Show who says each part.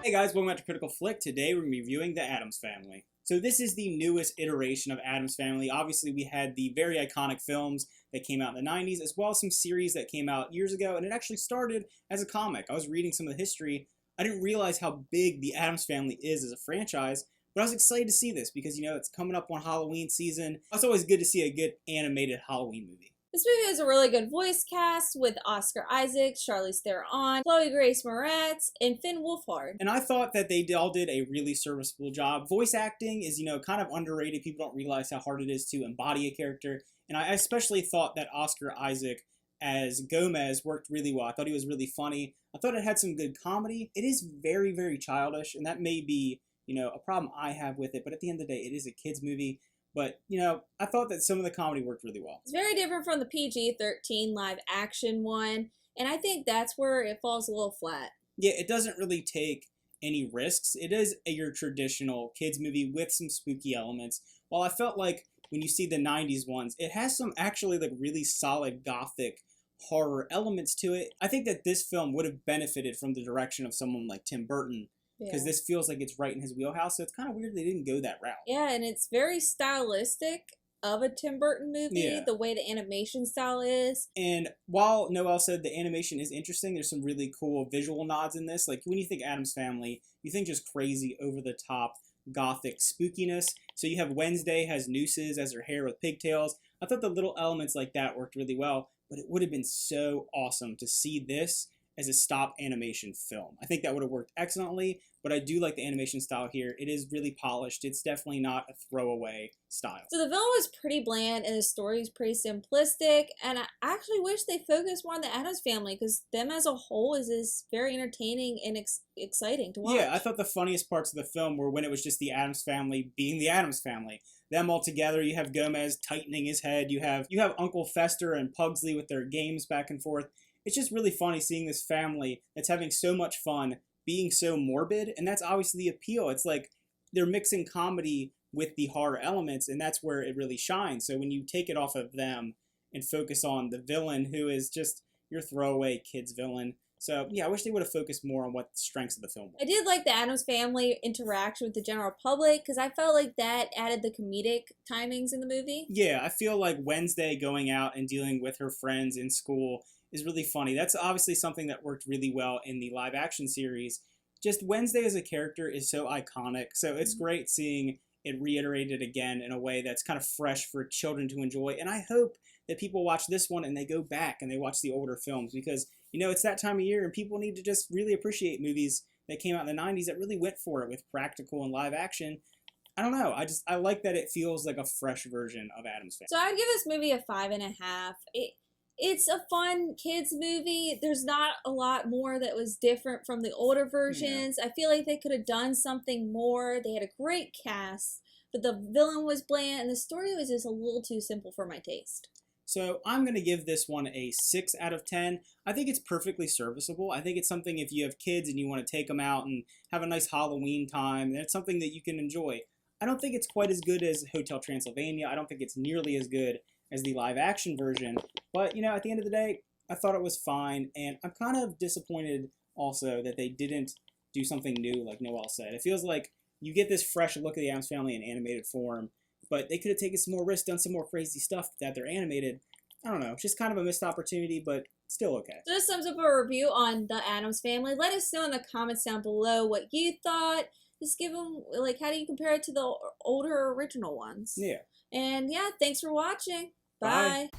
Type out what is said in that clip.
Speaker 1: Hey guys, welcome back to Critical Flick. Today we're reviewing The Addams Family. So this is the newest iteration of Addams Family. Obviously we had the very iconic films that came out in the 90s, as well as some series that came out years ago, and it actually started as a comic. I was reading some of the history. I didn't realize how big The Addams Family is as a franchise, but I was excited to see this because, you know, it's coming up on Halloween season. It's always good to see a good animated Halloween movie.
Speaker 2: This movie has a really good voice cast with Oscar Isaac, Charlize Theron, Chloe Grace Moretz, and Finn Wolfhard.
Speaker 1: And I thought that they all did a really serviceable job. Voice acting is, kind of underrated. People don't realize how hard it is to embody a character. And I especially thought that Oscar Isaac as Gomez worked really well. I thought he was really funny. I thought it had some good comedy. It is very, very childish, and that may be, a problem I have with it. But at the end of the day, it is a kid's movie. But, I thought that some of the comedy worked really well.
Speaker 2: It's very different from the PG-13 live action one, and I think that's where it falls a little flat.
Speaker 1: Yeah, it doesn't really take any risks. It is your traditional kids movie with some spooky elements. While I felt like when you see the 90s ones, it has some actually really solid gothic horror elements to it. I think that this film would have benefited from the direction of someone like Tim Burton, because this feels like it's right in his wheelhouse. So it's kind of weird they didn't go that route.
Speaker 2: Yeah, and it's very stylistic of a Tim Burton movie, the way the animation style is.
Speaker 1: And while Noelle said the animation is interesting, there's some really cool visual nods in this. Like when you think Addams Family, you think just crazy, over-the-top, gothic spookiness. So you have Wednesday has nooses as her hair with pigtails. I thought the little elements like that worked really well, but it would have been so awesome to see this as a stop animation film. I think that would have worked excellently, but I do like the animation style here. It is really polished. It's definitely not a throwaway style.
Speaker 2: So the film was pretty bland and the story is pretty simplistic, and I actually wish they focused more on the Addams Family because them as a whole is very entertaining and exciting to watch.
Speaker 1: Yeah, I thought the funniest parts of the film were when it was just the Addams Family being the Addams Family. Them all together. You have Gomez tightening his head. You have Uncle Fester and Pugsley with their games back and forth. It's just really funny seeing this family that's having so much fun, being so morbid, and that's obviously the appeal. It's like they're mixing comedy with the horror elements, and that's where it really shines. So when you take it off of them and focus on the villain, who is just your throwaway kid's villain. So yeah, I wish they would have focused more on what the strengths of the film were.
Speaker 2: I did like the Addams Family interaction with the general public because I felt like that added the comedic timings in the movie.
Speaker 1: Yeah, I feel like Wednesday going out and dealing with her friends in school is really funny. That's obviously something that worked really well in the live action series. Just Wednesday as a character is so iconic, so it's great seeing it reiterated again in a way that's kind of fresh for children to enjoy. And I hope that people watch this one and they go back and they watch the older films because, it's that time of year and people need to just really appreciate movies that came out in the 90s that really went for it with practical and live action. I don't know. I like that it feels like a fresh version of Addams Family.
Speaker 2: So I'd give this movie a 5.5. It's a fun kids movie. There's not a lot more that was different from the older versions. I feel like they could have done something more. They had a great cast, but the villain was bland and the story was just a little too simple for my taste.
Speaker 1: So I'm going to give this one a 6 out of 10. I think it's perfectly serviceable. I think it's something if you have kids and you want to take them out and have a nice Halloween time, then it's something that you can enjoy. I don't think it's quite as good as Hotel Transylvania. I don't think it's nearly as good as the live action version. But, at the end of the day, I thought it was fine. And I'm kind of disappointed also that they didn't do something new, like Noelle said. It feels like you get this fresh look at the Addams Family in animated form, but they could have taken some more risks, done some more crazy stuff that they're animated. I don't know. It's just kind of a missed opportunity, but still okay.
Speaker 2: So this sums up a review on the Addams Family. Let us know in the comments down below what you thought. Just give them, how do you compare it to the older original ones?
Speaker 1: Yeah.
Speaker 2: And yeah, thanks for watching. Bye.